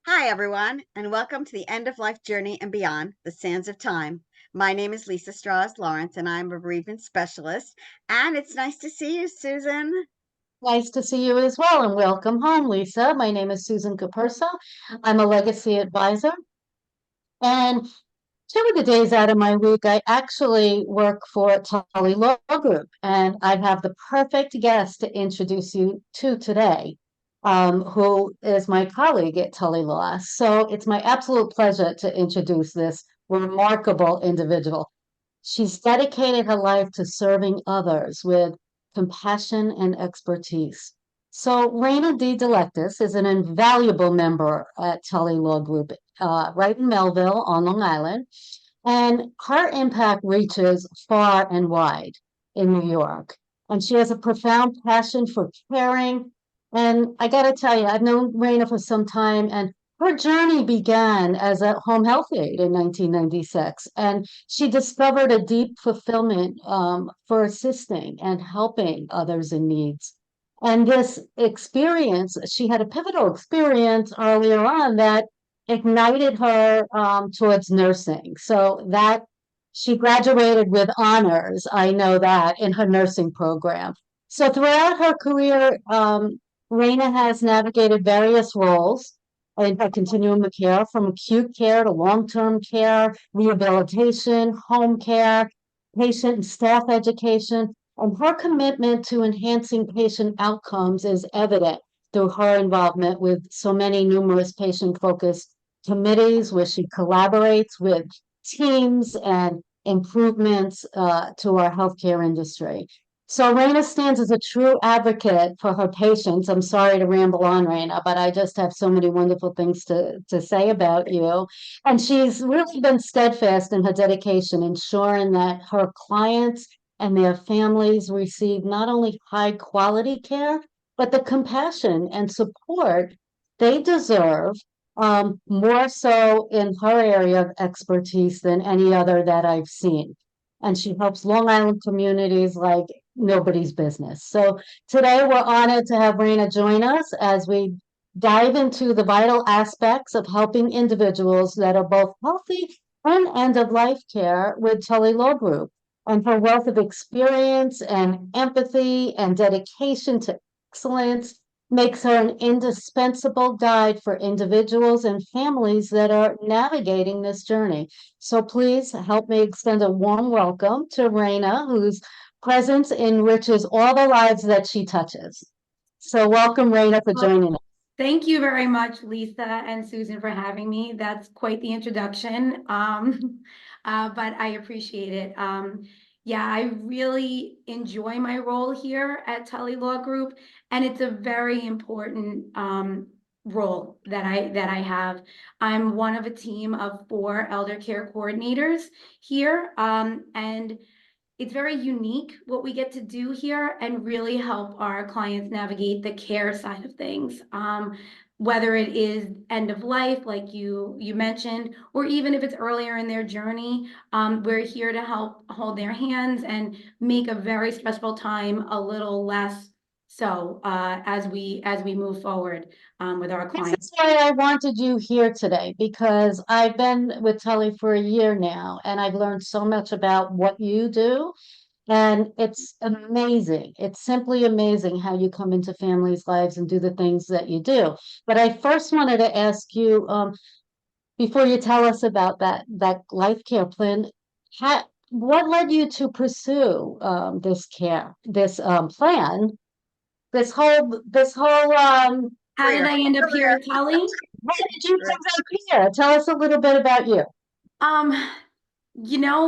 Hi, everyone, and welcome to the End of Life Journey and Beyond, the Sands of Time. My name is Lisa Strauss Lawrence, and I'm a bereavement specialist. And it's nice to see you, Susan. Nice to see you as well, and welcome home, Lisa. My name is Susan Capersa. I'm a legacy advisor, and two of the days out of my week, I actually work for Tully Law Group, and I have the perfect guest to introduce you to today, who is my colleague at Tully Law. So it's my absolute pleasure to introduce this remarkable individual. She's dedicated her life to serving others with compassion and expertise. So, Raina Dedilectis is an invaluable member at Tully Law Group, right in Melville on Long Island, and her impact reaches far and wide in New York. And she has a profound passion for caring. And I got to tell you, I've known Raina for some time, and her journey began as a home health aide in 1996, and she discovered a deep fulfillment for assisting and helping others in needs. And this experience, she had a pivotal experience earlier on that ignited her towards nursing. So that she graduated with honors, I know that, in her nursing program. So throughout her career, Raina has navigated various roles in her continuum of care, from acute care to long-term care, rehabilitation, home care, patient and staff education, and her commitment to enhancing patient outcomes is evident through her involvement with so many numerous patient-focused committees where she collaborates with teams and improvements to our healthcare industry. So Raina stands as a true advocate for her patients. I'm sorry to ramble on, Raina, but I just have so many wonderful things to say about you. And she's really been steadfast in her dedication, ensuring that her clients and their families receive not only high quality care, but the compassion and support they deserve, more so in her area of expertise than any other that I've seen. And she helps Long Island communities like nobody's business. So today we're honored to have Raina join us as we dive into the vital aspects of helping individuals that are both healthy and end of life care with Tully Law Group. And her wealth of experience and empathy and dedication to excellence makes her an indispensable guide for individuals and families that are navigating this journey. So please help me extend a warm welcome to Raina, whose presence enriches all the lives that she touches. So welcome, Raina, for Well, joining us. thank you very much, Lisa and Susan, for having me. That's quite the introduction, but I appreciate it. Yeah, I really enjoy my role here at Tully Law Group, and it's a very important role that I have. I'm one of a team of 4 elder care coordinators here, and it's very unique what we get to do here and really help our clients navigate the care side of things. Whether it is end of life, like you mentioned, or even if it's earlier in their journey, we're here to help hold their hands and make a very stressful time a little less so as we move forward with our This clients. is why I wanted you here today, because I've been with Tully for a year now, and I've learned so much about what you do. And it's amazing. It's simply amazing how you come into families' lives and do the things that you do. But I first wanted to ask you, before you tell us about that life care plan, what led you to pursue this plan, this whole How did Career. I end up here at Tully? how did you end up here? Tell us a little bit about you. Um,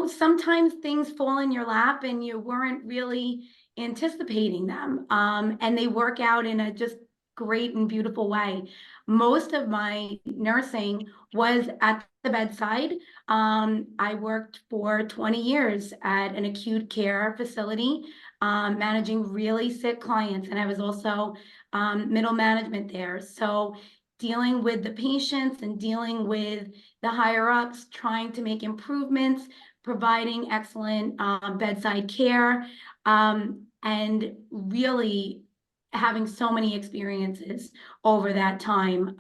sometimes things fall in your lap and you weren't really anticipating them. And they work out in a just great and beautiful way. Most of my nursing was at the bedside. I worked for 20 years at an acute care facility, managing really sick clients, and I was also middle management there. So dealing with the patients and dealing with the higher ups, trying to make improvements, providing excellent bedside care, and really having so many experiences over that time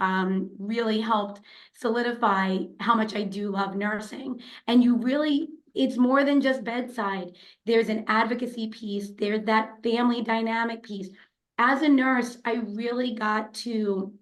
really helped solidify how much I do love nursing. And it's more than just bedside. There's an advocacy piece, there's that family dynamic piece. As a nurse, I really got to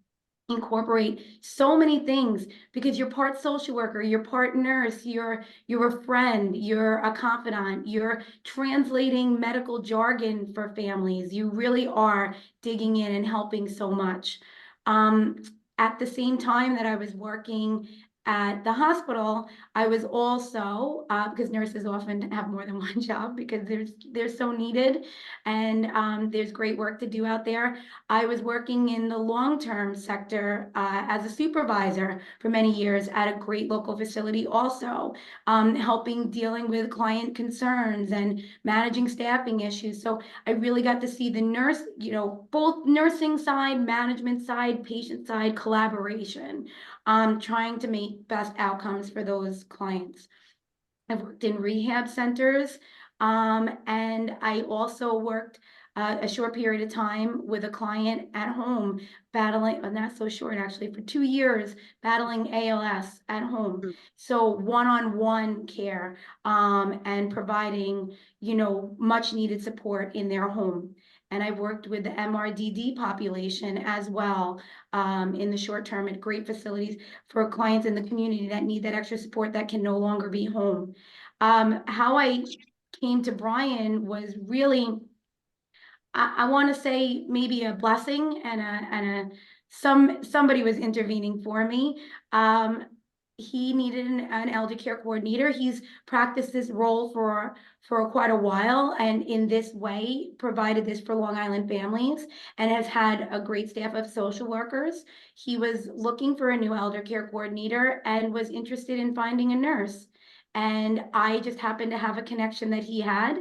incorporate so many things because you're part social worker, you're part nurse, you're a friend, you're a confidant, you're translating medical jargon for families. You really are digging in and helping so much. Um, at the same time that I was working at the hospital, I was also because nurses often have more than one job because they're so needed, and there's great work to do out there. I was working in the long-term sector as a supervisor for many years at a great local facility also, helping dealing with client concerns and managing staffing issues. So I really got to see the nurse, both nursing side, management side, patient side, collaboration, trying to make best outcomes for those clients. I've worked in rehab centers, and I also worked a short period of time with a client at home battling, not so short actually, for 2 years, battling ALS at home. Mm. So one-on-one care and providing, much needed support in their home. And I've worked with the MRDD population as well in the short term at great facilities for clients in the community that need that extra support that can no longer be home. How I came to Brian was really, I want to say maybe a blessing and somebody was intervening for me. He needed an elder care coordinator. He's practiced this role for quite a while, and in this way provided this for Long Island families and has had a great staff of social workers. He was looking for a new elder care coordinator and was interested in finding a nurse. And I just happened to have a connection that he had,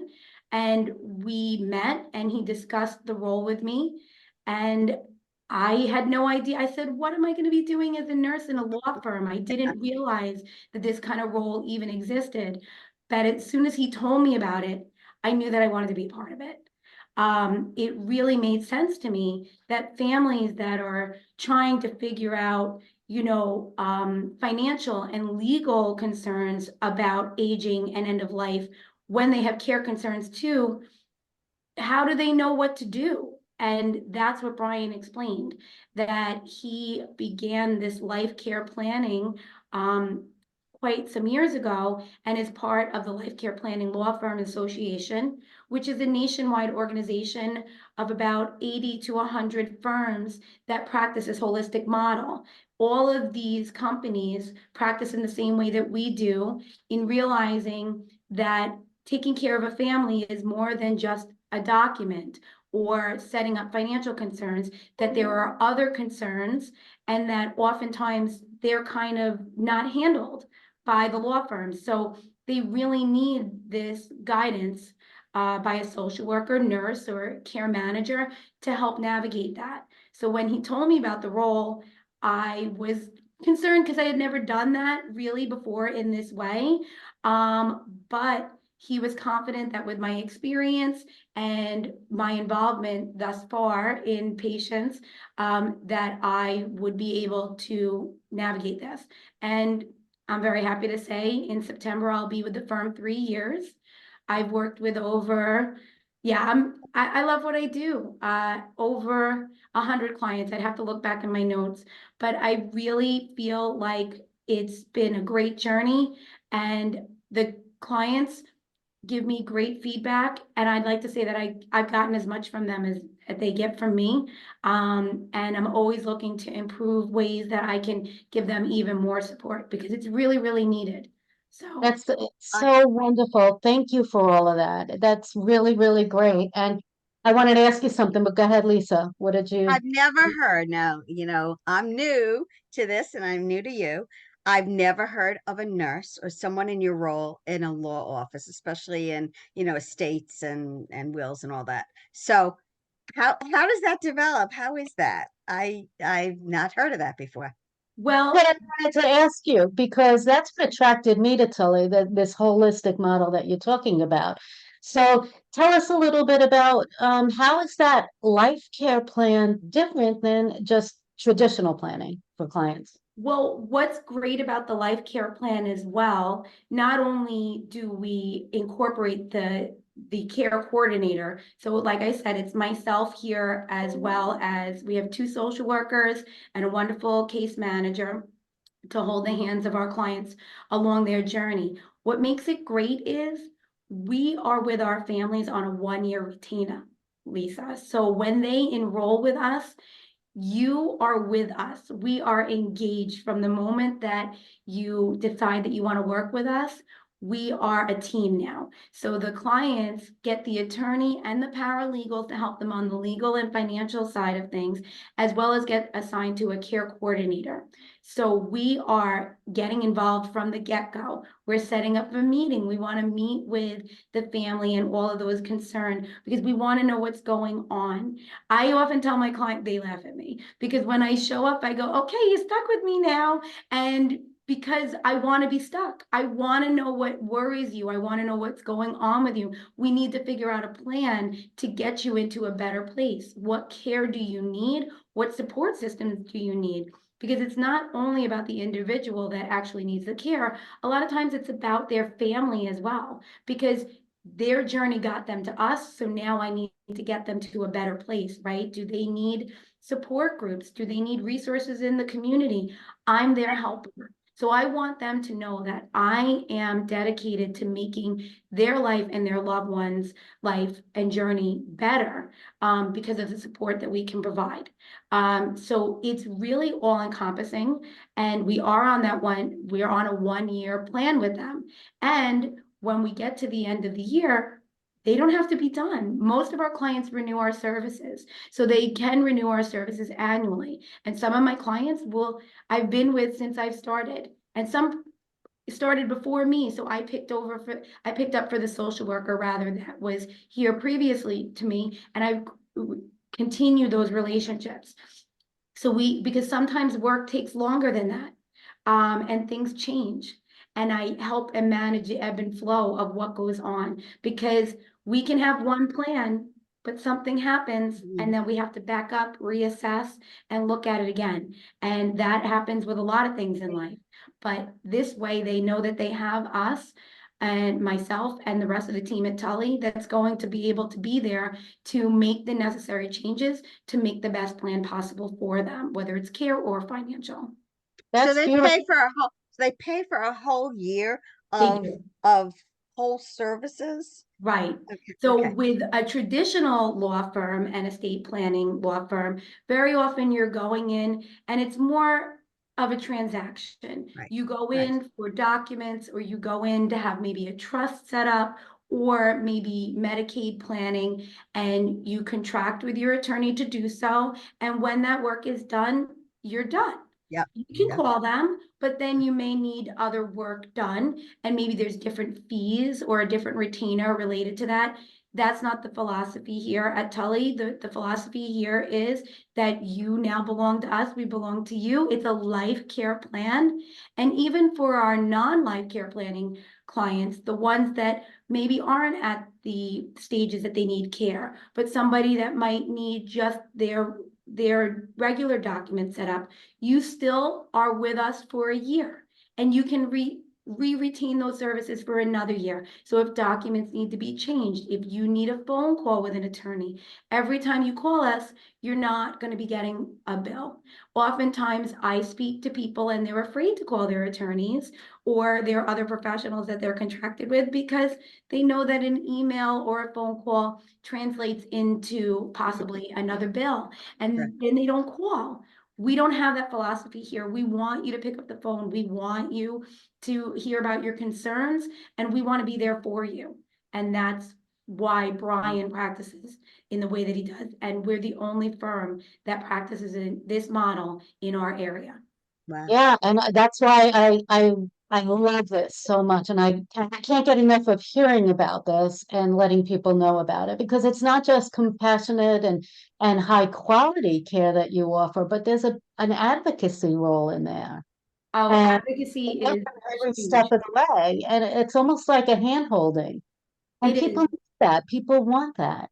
and we met and he discussed the role with me. And I had no idea. I said, what am I going to be doing as a nurse in a law firm? I didn't realize that this kind of role even existed. But as soon as he told me about it, I knew that I wanted to be part of it. It really made sense to me that families that are trying to figure out, financial and legal concerns about aging and end of life, when they have care concerns too, how do they know what to do? And that's what Brian explained, that he began this life care planning quite some years ago and is part of the Life Care Planning Law Firm Association, which is a nationwide organization of about 80 to 100 firms that practice this holistic model. All of these companies practice in the same way that we do, in realizing that taking care of a family is more than just a document or setting up financial concerns, that there are other concerns and that oftentimes they're kind of not handled by the law firms. So they really need this guidance by a social worker, nurse, or care manager to help navigate that. So when he told me about the role, I was concerned because I had never done that really before in this way. But he was confident that with my experience and my involvement thus far in patients, that I would be able to navigate this. And I'm very happy to say in September, I'll be with the firm 3 years. I've worked with I love what I do. Over 100 clients. I'd have to look back in my notes, but I really feel like it's been a great journey, and the clients give me great feedback, and I'd like to say that I've gotten as much from them as they get from me. And I'm always looking to improve ways that I can give them even more support because it's really, really needed. So That's so wonderful. Thank you for all of that. That's really, really great. And I wanted to ask you something, but go ahead, Lisa. What did you? I've never heard, no, I'm new to this and I'm new to you. I've never heard of a nurse or someone in your role in a law office, especially in, estates and wills and all that. So how does that develop? How is that? I've not heard of that before. But well, I wanted to ask you because that's what attracted me to Tully, this holistic model that you're talking about. So tell us a little bit about how is that life care plan different than just traditional planning for clients? Well, what's great about the life care plan as well, not only do we incorporate the care coordinator. So like I said, it's myself here as well as we have two social workers and a wonderful case manager to hold the hands of our clients along their journey. What makes it great is we are with our families on a 1-year retainer, Lisa. So when they enroll with us, you are with us. We are engaged from the moment that you decide that you want to work with us. We are a team now. So the clients get the attorney and the paralegals to help them on the legal and financial side of things, as well as get assigned to a care coordinator. So we are getting involved from the get-go. We're setting up a meeting. We want to meet with the family and all of those concerned because we want to know what's going on. I often tell my client, they laugh at me because when I show up, I go, okay, you're stuck with me now. And because I want to be stuck, I want to know what worries you. I want to know what's going on with you. We need to figure out a plan to get you into a better place. What care do you need? What support systems do you need? Because it's not only about the individual that actually needs the care. A lot of times it's about their family as well, because their journey got them to us. So now I need to get them to a better place, right? Do they need support groups? Do they need resources in the community? I'm their helper. So I want them to know that I am dedicated to making their life and their loved ones' life and journey better because of the support that we can provide. So it's really all encompassing. And we are on we're on a 1-year plan with them. And when we get to the end of the year, they don't have to be done. Most of our clients renew our services, so they can renew our services annually. And some of my clients I've been with since I've started, and some started before me. So I picked up for the social worker rather that was here previously to me, and I've continued those relationships. So because sometimes work takes longer than that, and things change. And I help and manage the ebb and flow of what goes on because we can have one plan, but something happens and then we have to back up, reassess, and look at it again. And that happens with a lot of things in life. But this way, they know that they have us and myself and the rest of the team at Tully that's going to be able to be there to make the necessary changes to make the best plan possible for them, whether it's care or financial. So That's beautiful. they pay for a whole year They of do. of whole services. Right. Okay, So okay, with a traditional law firm and estate planning law firm, very often you're going in and it's more of a transaction. right, You go right. in for documents, or you go in to have maybe a trust set up, or maybe Medicaid planning, and you contract with your attorney to do so. And when that work is done, you're done. Yep, You can yep. call them, but then you may need other work done, and maybe there's different fees or a different retainer related to that. That's not the philosophy here at Tully. The philosophy here is that you now belong to us, we belong to you. It's a life care plan. And even for our non-life care planning clients, the ones that maybe aren't at the stages that they need care, but somebody that might need just their regular document set up, you still are with us for a year, and you can retain those services for another year. So if documents need to be changed, if you need a phone call with an attorney, every time you call us, you're not going to be getting a bill. Oftentimes I speak to people and they're afraid to call their attorneys or their other professionals that they're contracted with because they know that an email or a phone call translates into possibly another bill, Sure. and then they don't call. We don't have that philosophy here. We want you to pick up the phone. We want you to hear about your concerns, and we want to be there for you. And that's why Brian practices in the way that he does. And we're the only firm that practices in this model in our area. Wow. Yeah, and that's why I love this so much, and I can't get enough of hearing about this and letting people know about it because it's not just compassionate and high quality care that you offer, but there's an advocacy role in there, Oh, and advocacy you're there is for every step huge. of the way, and it's almost like a hand holding, and It people is. that. People want that.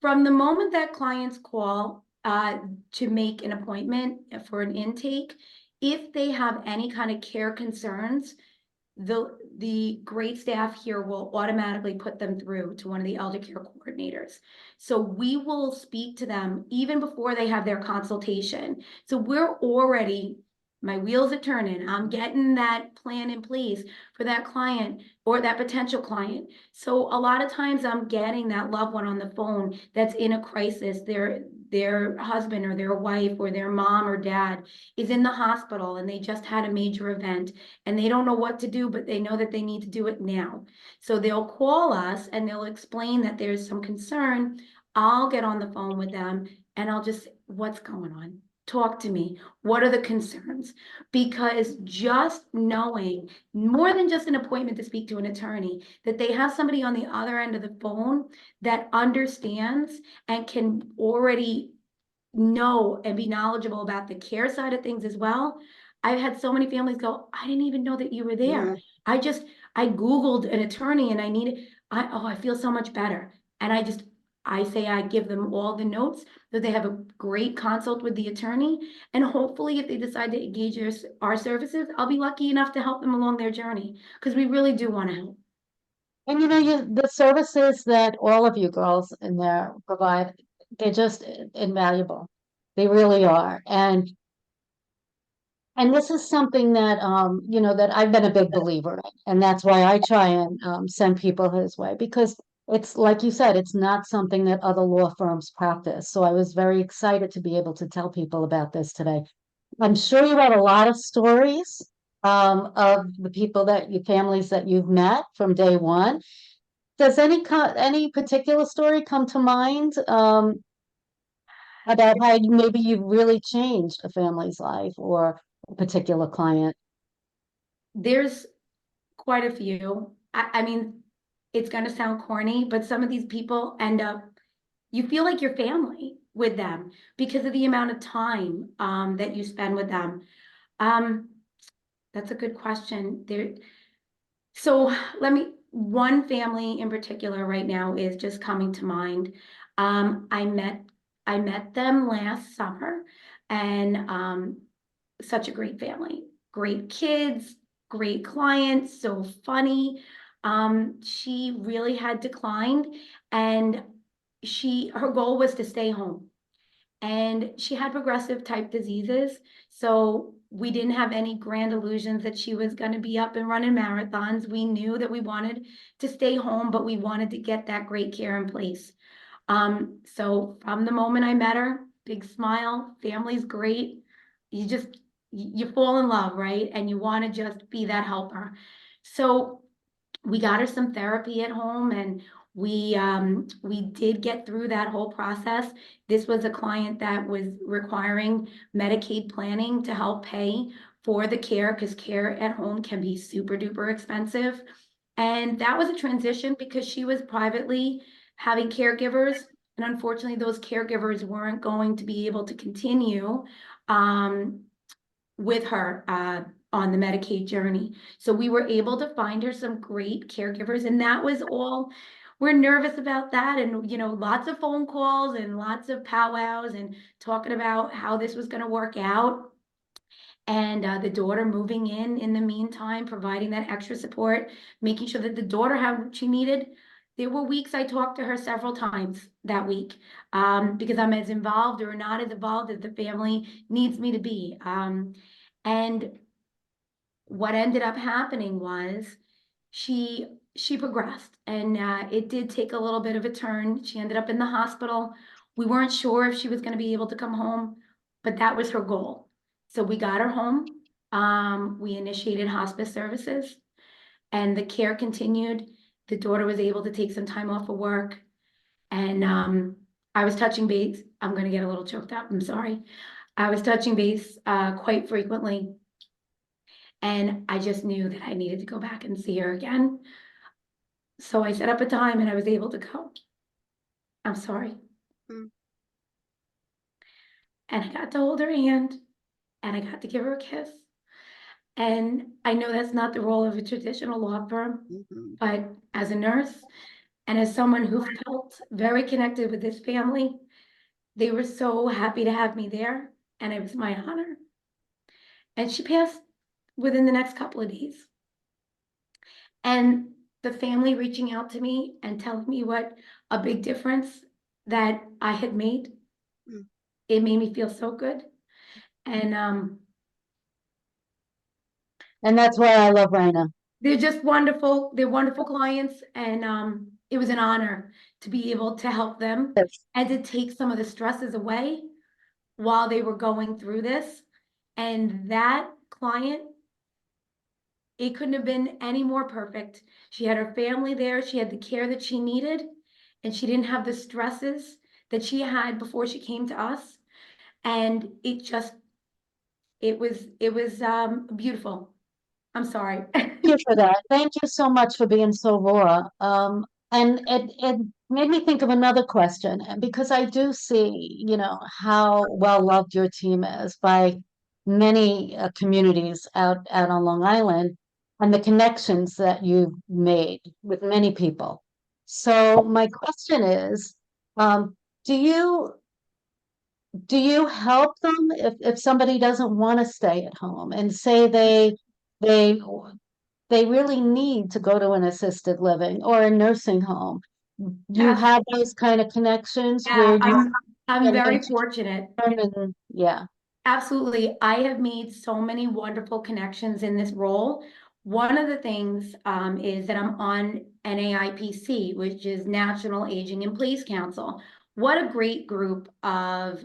From the moment that clients call to make an appointment for an intake, if they have any kind of care concerns, the great staff here will automatically put them through to one of the elder care coordinators. So we will speak to them even before they have their consultation. So we're already, my wheels are turning. I'm getting that plan in place for that client or that potential client. So a lot of times I'm getting that loved one on the phone that's in a crisis. Their husband or their wife or their mom or dad is in the hospital and they just had a major event and they don't know what to do, but they know that they need to do it now. So they'll call us and they'll explain that there's some concern. I'll get on the phone with them and I'll just, what's going on? Talk to me. What are the concerns? Because just knowing more than just an appointment to speak to an attorney, that they have somebody on the other end of the phone that understands and can already know and be knowledgeable about the care side of things as well. I've had so many families go, I didn't even know that you were there. Mhm. I just, I Googled an attorney and I feel so much better. And I say I give them all the notes that they have a great consult with the attorney. And hopefully if they decide to engage our services, I'll be lucky enough to help them along their journey because we really do want to help. And the services that all of you girls in there provide, they're just invaluable. They really are. And this is something that that I've been a big believer in. And that's why I try and send people his way because it's like you said, it's not something that other law firms practice. So I was very excited to be able to tell people about this today. I'm sure you have a lot of stories of the people your families that you've met from day one. Does any particular story come to mind about how maybe you've really changed a family's life or a particular client? There's quite a few. I mean, it's going to sound corny, but some of these people end up, you feel like you're family with them because of the amount of time that you spend with them. Um, that's a good question. So one family in particular right now is just coming to mind. Um, I met, I met them last summer and such a great family, great kids, great clients, so funny. She really had declined and her goal was to stay home and she had progressive type diseases. So we didn't have any grand illusions that she was going to be up and running marathons. We knew that we wanted to stay home, but we wanted to get that great care in place. So from the moment I met her, big smile, family's great. You just, you fall in love, right? And you want to just be that helper. So we got her some therapy at home and we did get through that whole process. This was a client that was requiring Medicaid planning to help pay for the care because care at home can be super duper expensive. And that was a transition because she was privately having caregivers. And unfortunately, those caregivers weren't going to be able to continue um, with her on the Medicaid journey. So we were able to find her some great caregivers, and that was all. We're nervous about that, and lots of phone calls and lots of powwows and talking about how this was going to work out. And the daughter moving in the meantime, providing that extra support, making sure that the daughter had what she needed. There were weeks I talked to her several times that week because I'm as involved or not as involved as the family needs me to be. And what ended up happening was she she progressed and it did take a little bit of a turn. She ended up in the hospital. We weren't sure if she was going to be able to come home, but that was her goal. So we got her home. We initiated hospice services and the care continued. The daughter was able to take some time off of work. And I was touching base. I'm going to get a little choked up. I'm sorry. I was touching base quite frequently and I just knew that I needed to go back and see her again. So I set up a time and I was able to go. I'm sorry. Mm. And I got to hold her hand and I got to give her a kiss. And I know that's not the role of a traditional law firm, Mhm. but as a nurse, And as someone who felt very connected with this family, they were so happy to have me there, and it was my honor. And she passed within the next couple of days. And the family reaching out to me and telling me what a big difference that I had made, Mm. it made me feel so good. And And that's why I love Raina. they're just wonderful. They're wonderful clients, and it was an honor to be able to help them Yes. and to take some of the stresses away while they were going through this. And that client, it couldn't have been any more perfect. She had her family there, she had the care that she needed, and she didn't have the stresses that she had before she came to us. And it was beautiful. I'm sorry. You for that. Thank you so much for being so raw. And it made me think of another question, and because I do see, how well loved your team is by many communities out on Long Island, and the connections that you've made with many people. So my question is, um, do you do you help them if somebody doesn't want to stay at home and say they they really need to go to an assisted living or a nursing home? You Abs- have those kind of connections where Yeah, you I'm can very fortunate. and yeah. Absolutely. I have made so many wonderful connections in this role. One of the things is that I'm on NAIPC, which is National Aging in Place Council. What a great group of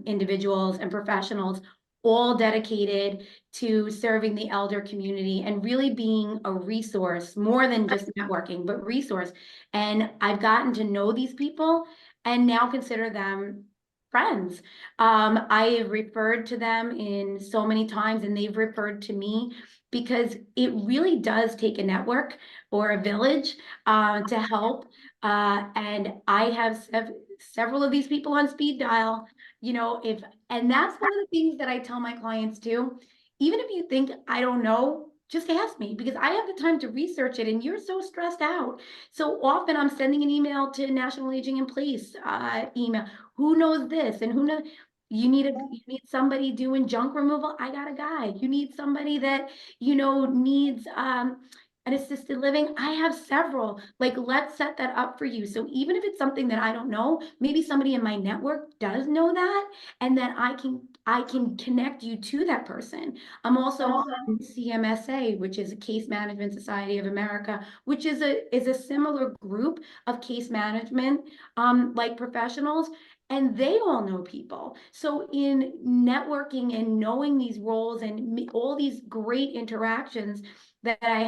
individuals and professionals, all dedicated to serving the elder community and really being a resource, more than just networking, but resource. And I've gotten to know these people and now consider them friends. I have referred to them in so many times, and they've referred to me because it really does take a network or a village to help. And I have several of these people on speed dial. If and that's one of the things that I tell my clients too. Even if you think I don't know, just ask me because I have the time to research it, and you're so stressed out. So often I'm sending an email to National Aging in Place email. Who knows this and who knows? You need somebody doing junk removal. I got a guy. You need somebody that needs an assisted living. I have several. Like, let's set that up for you. So even if it's something that I don't know, maybe somebody in my network does know that, and then I can connect you to that person. I'm also on CMSA, which is a Case Management Society of America, which is a similar group of case management like professionals, and they all know people. So in networking and knowing these roles and all these great interactions that I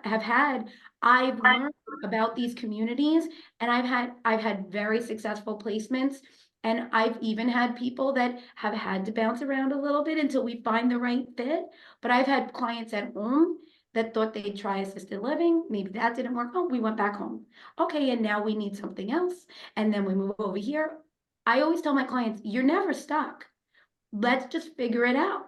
have had, I've learned about these communities, and I've had very successful placements. And I've even had people that have had to bounce around a little bit until we find the right fit. But I've had clients at home that thought they'd try assisted living. Maybe that didn't work. Oh, we went back home. Okay, and now we need something else. And then we move over here. I always tell my clients, you're never stuck. Let's just figure it out.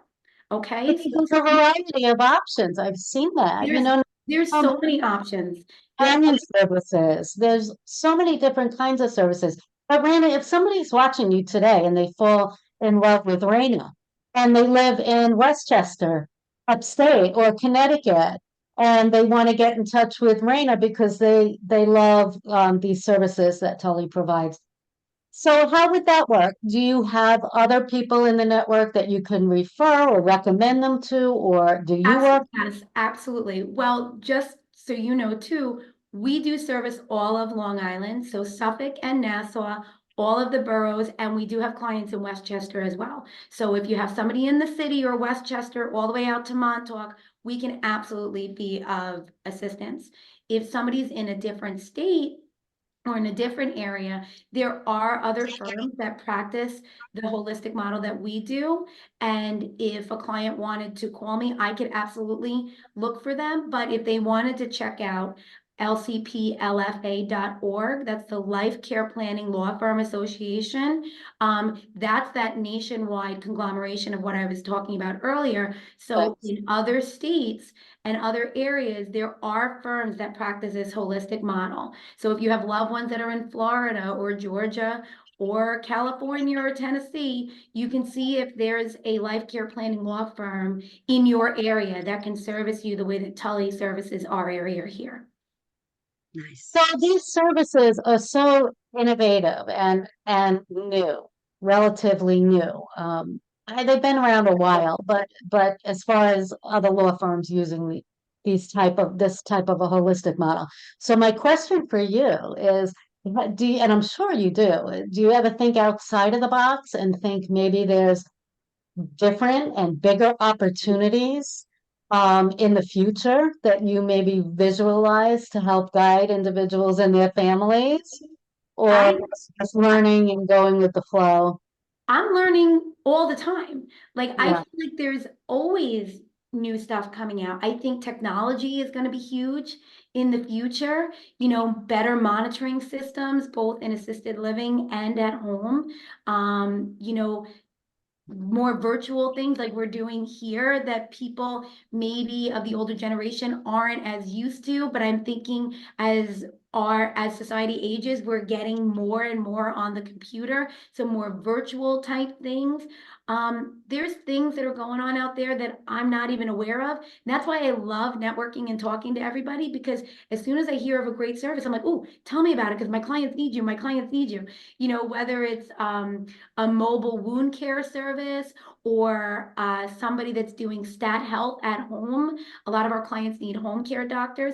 Okay. It's a variety of options. I've seen that. There's there's Um, so many options. companion services. There's so many different kinds of services. But Raina, if somebody's watching you today and they fall in love with Raina and they live in Westchester, upstate, or Connecticut, and they want to get in touch with Raina because they love these services that Tully provides. So how would that work? Do you have other people in the network that you can refer or recommend them to, or do you work? Yes, absolutely. Well, just so you know too, we do service all of Long Island, so Suffolk and Nassau, all of the boroughs, and we do have clients in Westchester as well. So if you have somebody in the city or Westchester, all the way out to Montauk, we can absolutely be of assistance. If somebody's in a different state, or in a different area, there are other firms that practice the holistic model that we do. And if a client wanted to call me, I could absolutely look for them. But if they wanted to check out lcplfa.org. That's the Life Care Planning Law Firm Association. That's that nationwide conglomeration of what I was talking about earlier. So in other states and other areas, there are firms that practice this holistic model. So if you have loved ones that are in Florida or Georgia or California or Tennessee, you can see if there's a life care planning law firm in your area that can service you the way that Tully services our area here. Nice. So these services are so innovative and new, relatively new. They've been around a while, but as far as other law firms using this type of a holistic model. So my question for you is, and I'm sure you do you ever think outside of the box and think maybe there's different and bigger opportunities in the future that you maybe visualize to help guide individuals and their families, or I just learning and going with the flow? I'm learning all the time. Like I Yeah, feel like there's always new stuff coming out. I think technology is going to be huge in the future, better monitoring systems, both in assisted living and at home. More virtual things like we're doing here that people maybe of the older generation aren't as used to, but I'm thinking as society ages, we're getting more and more on the computer, so more virtual type things. There's things that are going on out there that I'm not even aware of. And that's why I love networking and talking to everybody, because as soon as I hear of a great service, I'm like, oh, tell me about it, because my clients need you, my clients need you. Whether it's a mobile wound care service or somebody that's doing stat health at home. A lot of our clients need home care doctors.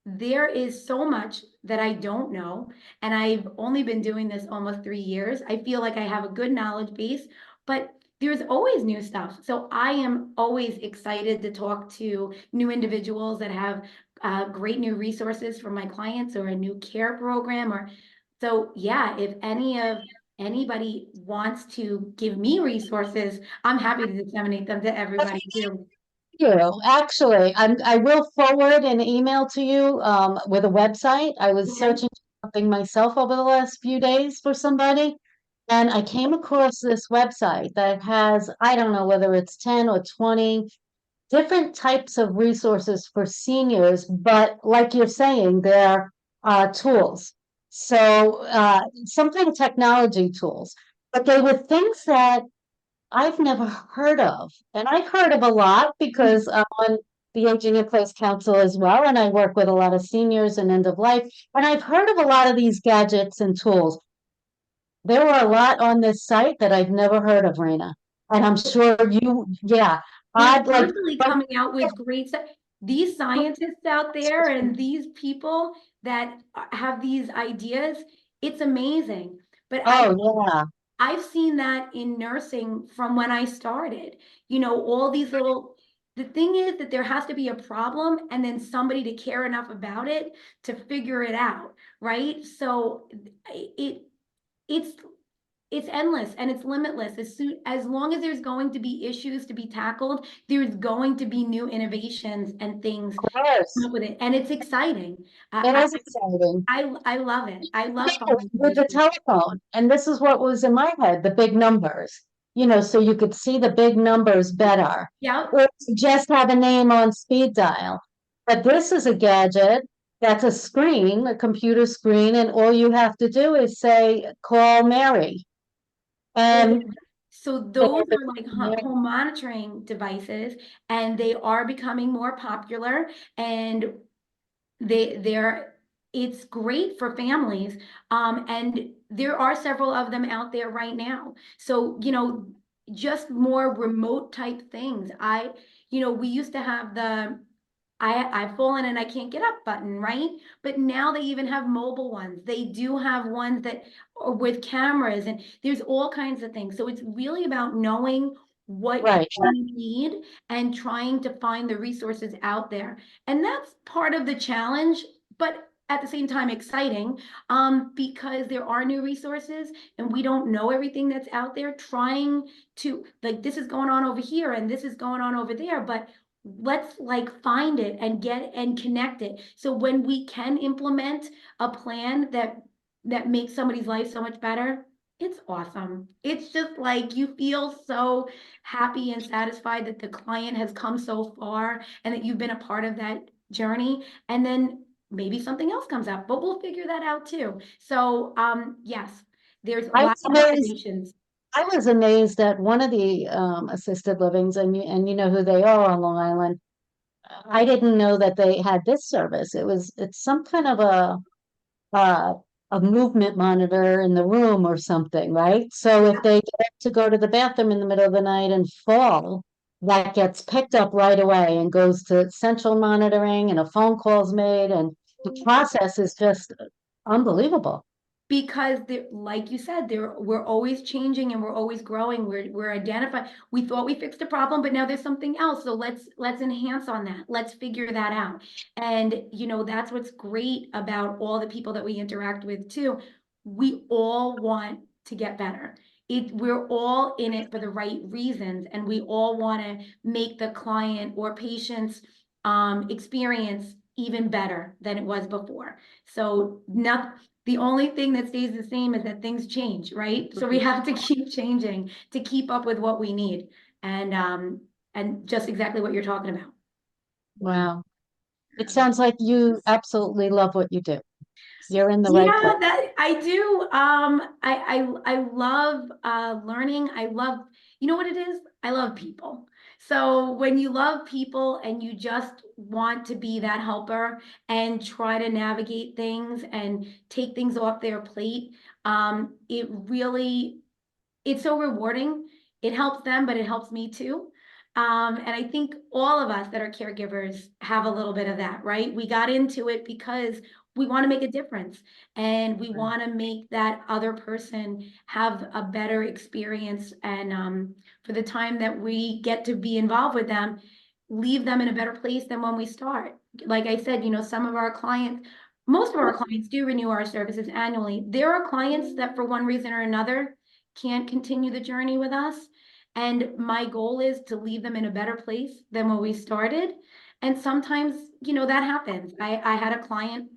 There is so much that I don't know, and I've only been doing this almost 3 years. I feel like I have a good knowledge base, but there's always new stuff. So I am always excited to talk to new individuals that have great new resources for my clients or a new care program. Or so yeah, if anybody wants to give me resources, I'm happy to disseminate them to everybody too. you actually, I will forward an email to you with a website. I was Okay. searching for something myself over the last few days for somebody. And I came across this website that has, I don't know whether it's 10 or 20 different types of resources for seniors, but like you're saying, they're tools. So some kind of technology tools, but they were things that I've never heard of. And I've heard of a lot because I'm on the Aging in Place Council as well, and I work with a lot of seniors and end of life. And I've heard of a lot of these gadgets and tools. There were a lot on this site that I've never heard of, Raina. And I'm sure yeah, They're I'd like, constantly coming out with great stuff. These scientists out there and these people that have these ideas, it's amazing. But oh, yeah, I've seen that in nursing from when I started. All these little, the thing is that there has to be a problem and then somebody to care enough about it to figure it out, right? So it it's it's endless and it's limitless. As long as there's going to be issues to be tackled, there's going to be new innovations and things of course. with it. And it's exciting. It I, is exciting. I love it. I love Yeah, finding with new the issues. telephone, and this is what was in my head, the big numbers, so you could see the big numbers better. Yep. Or just have a name on speed dial. But this is a gadget that's a screen, a computer screen, and all you have to do is say, call Mary. Well, And so they those have the are like Mary. home monitoring devices, and they are becoming more popular, and they're it's great for families. And there are several of them out there right now. So, just more remote type things. We used to have the I've fallen and I can't get up button, right? But now they even have mobile ones. They do have ones that are with cameras, and there's all kinds of things. So it's really about knowing what Right. you need and trying to find the resources out there. And that's part of the challenge, but at the same time exciting, because there are new resources and we don't know everything that's out there. Trying to, like, this is going on over here and this is going on over there, but let's like find it and get and connect it. So when we can implement a plan that makes somebody's life so much better, it's awesome. It's just like you feel so happy and satisfied that the client has come so far and that you've been a part of that journey. And then maybe something else comes up, but we'll figure that out too. So yes, there's I lots was of amazed. combinations. I was amazed at one of the assisted livings, and you know who they are on Long Island. I didn't know that they had this service. It's some kind of uh, a movement monitor in the room or something, right? So if they get up to go to the bathroom in the middle of the night and fall, that gets picked up right away and goes to central monitoring, and a phone call's made, and the process is just unbelievable. Because like you said, we're always changing and we're always growing. We're identifying. We thought we fixed a problem, but now there's something else. So let's enhance on that. Let's figure that out. And that's what's great about all the people that we interact with too. We all want to get better. We're all in it for the right reasons, and we all want to make the client or patient's experience even better than it was before. So nothing, the only thing that stays the same is that things change, right? So we have to keep changing to keep up with what we need. And just exactly what you're talking about. Wow. It sounds like you absolutely love what you do. You're in the right place. Yeah, that I do. I love learning. I love, you know what it is? I love people. So when you love people and you just want to be that helper and try to navigate things and take things off their plate, it really it's so rewarding. It helps them, but it helps me too. And I think all of us that are caregivers have a little bit of that, right? We got into it because we want to make a difference and we want to make that other person have a better experience. And for the time that we get to be involved with them, leave them in a better place than when we start. Like I said, some of our clients, most of our clients do renew our services annually. There are clients that, for one reason or another, can't continue the journey with us. And my goal is to leave them in a better place than when we started. And sometimes, that happens. I had a client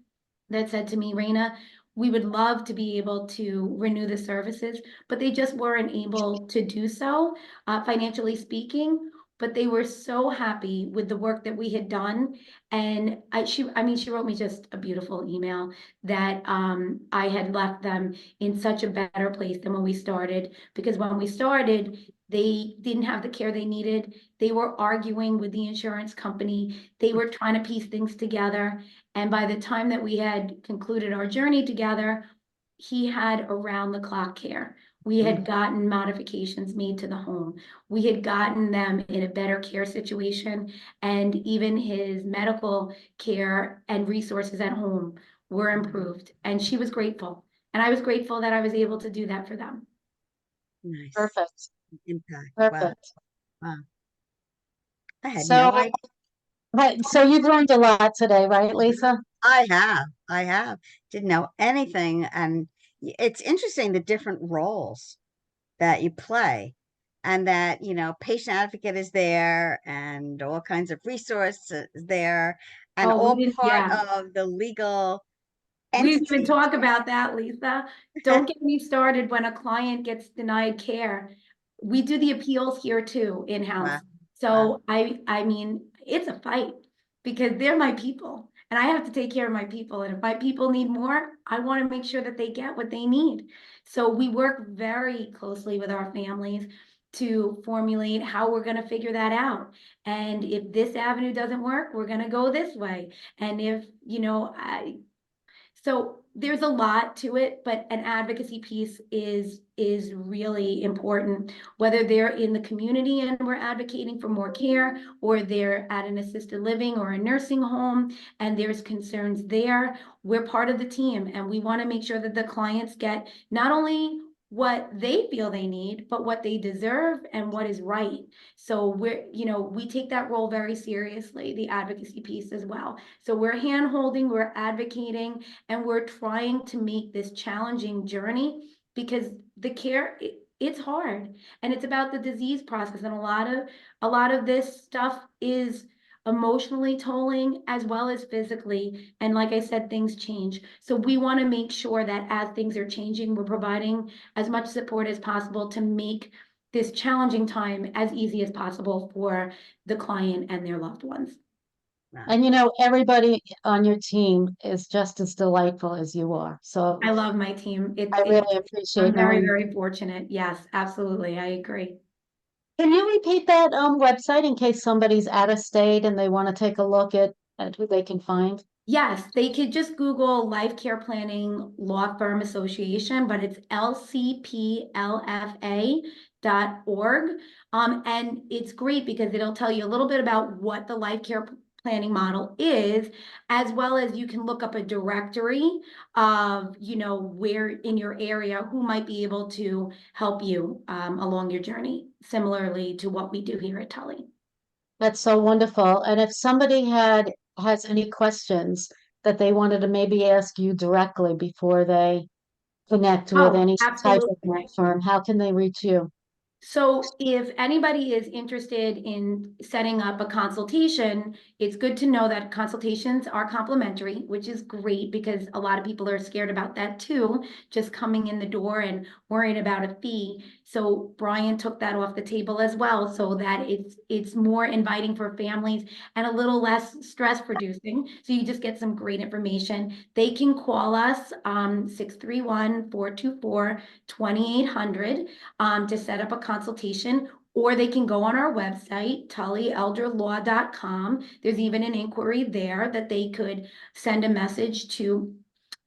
that said to me, Raina, we would love to be able to renew the services, but they just weren't able to do so, financially speaking. But they were so happy with the work that we had done. And she wrote me just a beautiful email that I had left them in such a better place than when we started. Because when we started, they didn't have the care they needed. They were arguing with the insurance company. They were trying to piece things together. And by the time that we had concluded our journey together, he had around the clock care. We had gotten modifications made to the home. We had gotten them in a better care situation, and even his medical care and resources at home were improved. And she was grateful. And I was grateful that I was able to do that for them. Nice Perfect. impact. Wow. Perfect. Wow. I had no So, idea. but so you've learned a lot today, right, Lisa? I have. Didn't know anything. And it's interesting the different roles that you play, and that, patient advocate is there and all kinds of resources there, and Oh, we all didn't, part yeah. of the legal We didn't even entity. talk about that, Lisa. Don't get me started when a client gets denied care. We do the appeals here too, Wow. in-house. Wow. So I mean, it's a fight because they're my people and I have to take care of my people. And if my people need more, I want to make sure that they get what they need. So we work very closely with our families to formulate how we're going to figure that out. And if this avenue doesn't work, we're going to go this way. And if, so there's a lot to it, but an advocacy piece is really important, whether they're in the community and we're advocating for more care, or they're at an assisted living or a nursing home and there's concerns there. We're part of the team and we want to make sure that the clients get not only what they feel they need, but what they deserve and what is right. So we take that role very seriously, the advocacy piece as well. So we're hand holding, we're advocating, and we're trying to make this challenging journey because the care, it's hard and it's about the disease process. And a lot of this stuff is emotionally tolling as well as physically. And like I said, things change. So we want to make sure that as things are changing, we're providing as much support as possible to make this challenging time as easy as possible for the client and their loved ones. And you know, everybody on your team is just as delightful as you are. So I love my team. I really appreciate I'm very, knowing. very fortunate. Yes, absolutely. I agree. Can you repeat that website in case somebody's out of state and they want to take a look at who they can find? Yes, they could just Google Life Care Planning Law Firm Association, but it's lcplfa.org. And it's great because it'll tell you a little bit about what the life care planning model is, as well as you can look up a directory of, where in your area who might be able to help you along your journey, similarly to what we do here at Tully. That's so wonderful. And if somebody has any questions that they wanted to maybe ask you directly before they connect with Oh, any type of law absolutely. firm, how can they reach you? So if anybody is interested in setting up a consultation, it's good to know that consultations are complimentary, which is great because a lot of people are scared about that too, just coming in the door and worrying about a fee. So Brian took that off the table as well, so that it's more inviting for families and a little less stress producing. So you just get some great information. They can call us 631-424-2800 to set up a consultation, or they can go on our website, tullyelderlaw.com. There's even an inquiry there that they could send a message to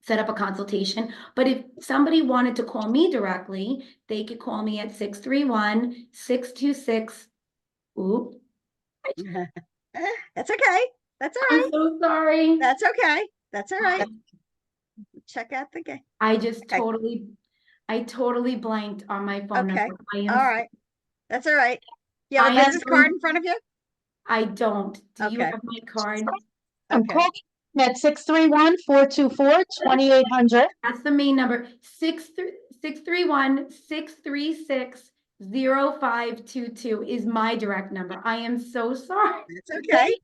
set up a consultation. But if somebody wanted to call me directly, they could call me at 631-626. Oop, That's okay. That's all I'm right. so sorry. That's okay. That's all right. Check out the game. I just Okay. I totally blanked on my phone Okay. number. All right. That's all right. You have a I am business That's card so, in front of you? I don't. Do you Okay. have my card? I'm Okay. calling at 631-424-2800. That's the main number, 631-636-0522 is my direct number. I am so sorry. That's okay.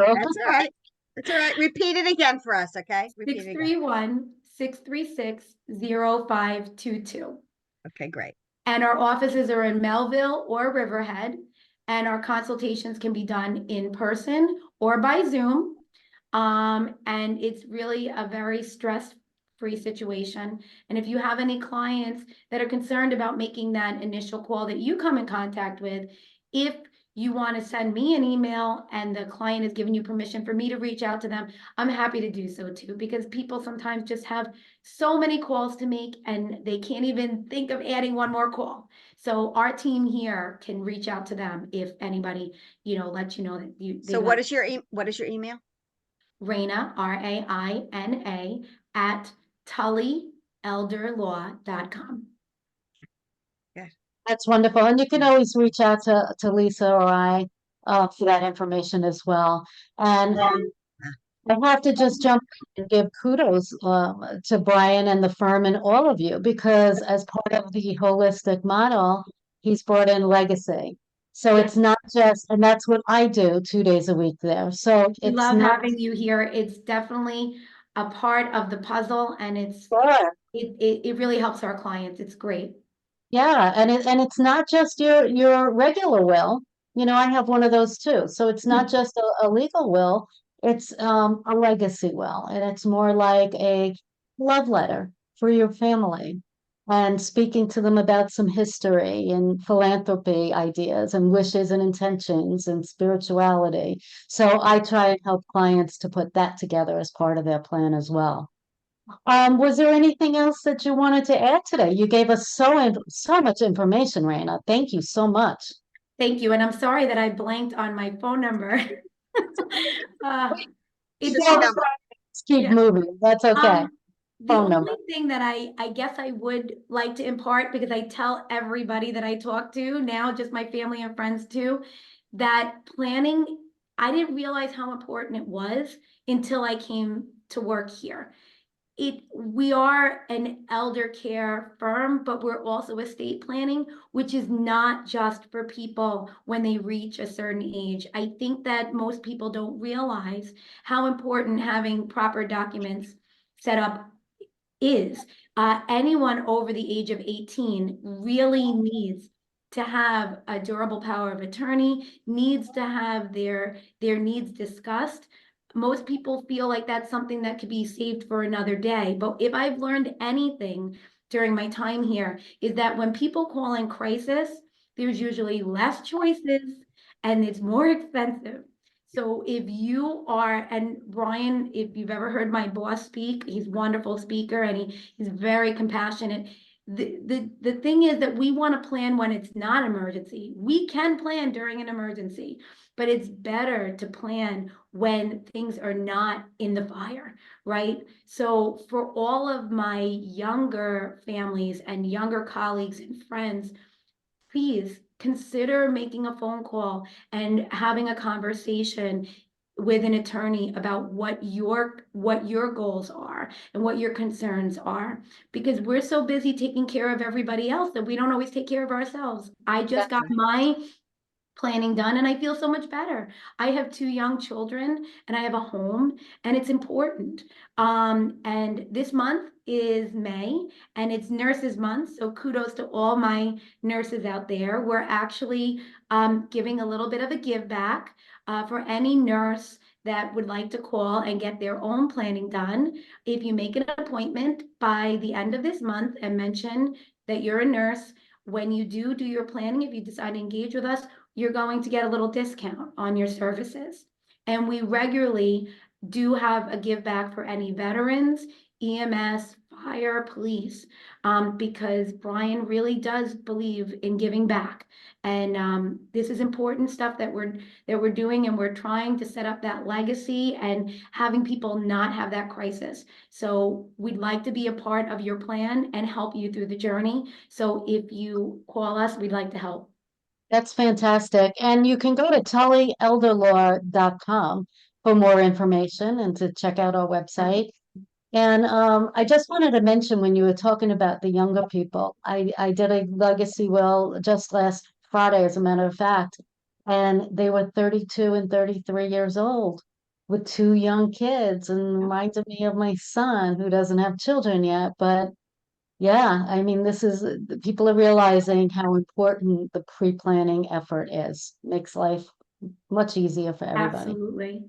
Okay. That's all right. That's all right. Repeat it again for us, okay? Repeat Six it again. three one 636-0522. Okay, great. And our offices are in Melville or Riverhead, and our consultations can be done in person or by Zoom. And it's really a very stress-free situation. And if you have any clients that are concerned about making that initial call that you come in contact with, if you want to send me an email and the client has given you permission for me to reach out to them, I'm happy to do so too, because people sometimes just have so many calls to make and they can't even think of adding one more call. So our team here can reach out to them if anybody, lets you know that they So want what is your email? Raina, Raina, at tullyelderlaw.com. Yeah. That's wonderful. And you can always reach out to Lisa or I for that information as well. And I have to just jump in and give kudos to Brian and the firm and all of you because as part of the holistic model, he's brought in legacy. So Yes, it's not just, and that's what I do 2 days a week there. So we it's love not having you here. It's definitely a part of the puzzle and fair. it really helps our clients. It's great. Yeah, and it's not just your regular will. You know, I have one of those too. So it's not just a legal will, it's a legacy will, and it's more like a love letter for your family and speaking to them about some history and philanthropy ideas and wishes and intentions and spirituality. So I try and help clients to put that together as part of their plan as well. Was there anything else that you wanted to add today? You gave us so much information, Raina. Thank you so much. Thank you. And I'm sorry that I blanked on my phone number. Uh, It's it's just a So all, number. let's keep yeah. moving. That's okay. The Phone only number. thing that I guess I would like to impart, because I tell everybody that I talk to now, just my family and friends too, that planning, I didn't realize how important it was until I came to work here. we are an elder care firm, but we're also estate planning, which is not just for people when they reach a certain age. I think that most people don't realize how important having proper documents set up is. Anyone over the age of 18 really needs to have a durable power of attorney, needs to have their needs discussed. Most people feel like that's something that could be saved for another day. But if I've learned anything during my time here, is that when people call in crisis, there's usually less choices and it's more expensive. So if you are, and Brian, if you've ever heard my boss speak, he's a wonderful speaker and he's very compassionate. The thing is that we want to plan when it's not emergency. We can plan during an emergency, but it's better to plan when things are not in the fire, right? So for all of my younger families and younger colleagues and friends, please consider making a phone call and having a conversation with an attorney about what your goals are and what your concerns are, because we're so busy taking care of everybody else that we don't always take care of ourselves. I just That's got right. my planning done and I feel so much better. I have 2 young children and I have a home, and it's important. And this month is May and it's Nurses Month. So kudos to all my nurses out there. We're actually giving a little bit of a give back for any nurse that would like to call and get their own planning done. If you make an appointment by the end of this month and mention that you're a nurse, when you do your planning, if you decide to engage with us, you're going to get a little discount on your services. And we regularly do have a give back for any veterans, EMS, fire, police, because Brian really does believe in giving back. And this is important stuff that we're doing, and we're trying to set up that legacy and having people not have that crisis. So we'd like to be a part of your plan and help you through the journey. So if you call us, we'd like to help. That's fantastic. And you can go to tullyelderlaw.com for more information and to check out our website. And I just wanted to mention when you were talking about the younger people, I did a legacy will just last Friday, as a matter of fact, and they were 32 and 33 years old with 2 young kids, and reminded me of my son who doesn't have children yet. But yeah, I mean, this is people are realizing how important the pre-planning effort is. Makes life much easier for everybody. Absolutely.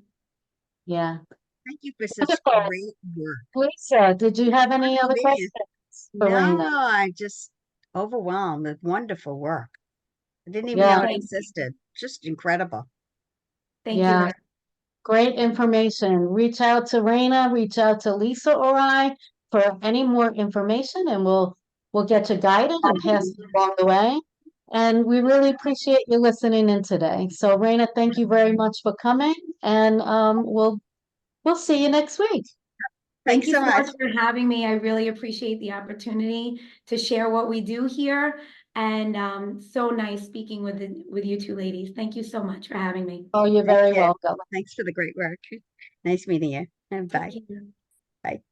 Yeah. Thank you for such Wonderful. great work. Lisa, did you have any Oh, other man. questions for No, Raina? I just overwhelmed with wonderful work. I didn't even know Yeah, it Thank you. existed. Just incredible. Thank you yeah, very. great information. Reach out to Raina, reach out to Lisa or I for any more information, and we'll get you guided and pass it along the way. And we really appreciate you listening in today. So, Raina, thank you very much for coming, and we'll see you next week. Thank Thanks you so so much. much for having me. I really appreciate the opportunity to share what we do here. And so nice speaking with you two ladies. Thank you so much for having me. Oh, you're Thank very you. welcome. Thanks for the great work. Nice meeting you. Take Bye. care. Bye.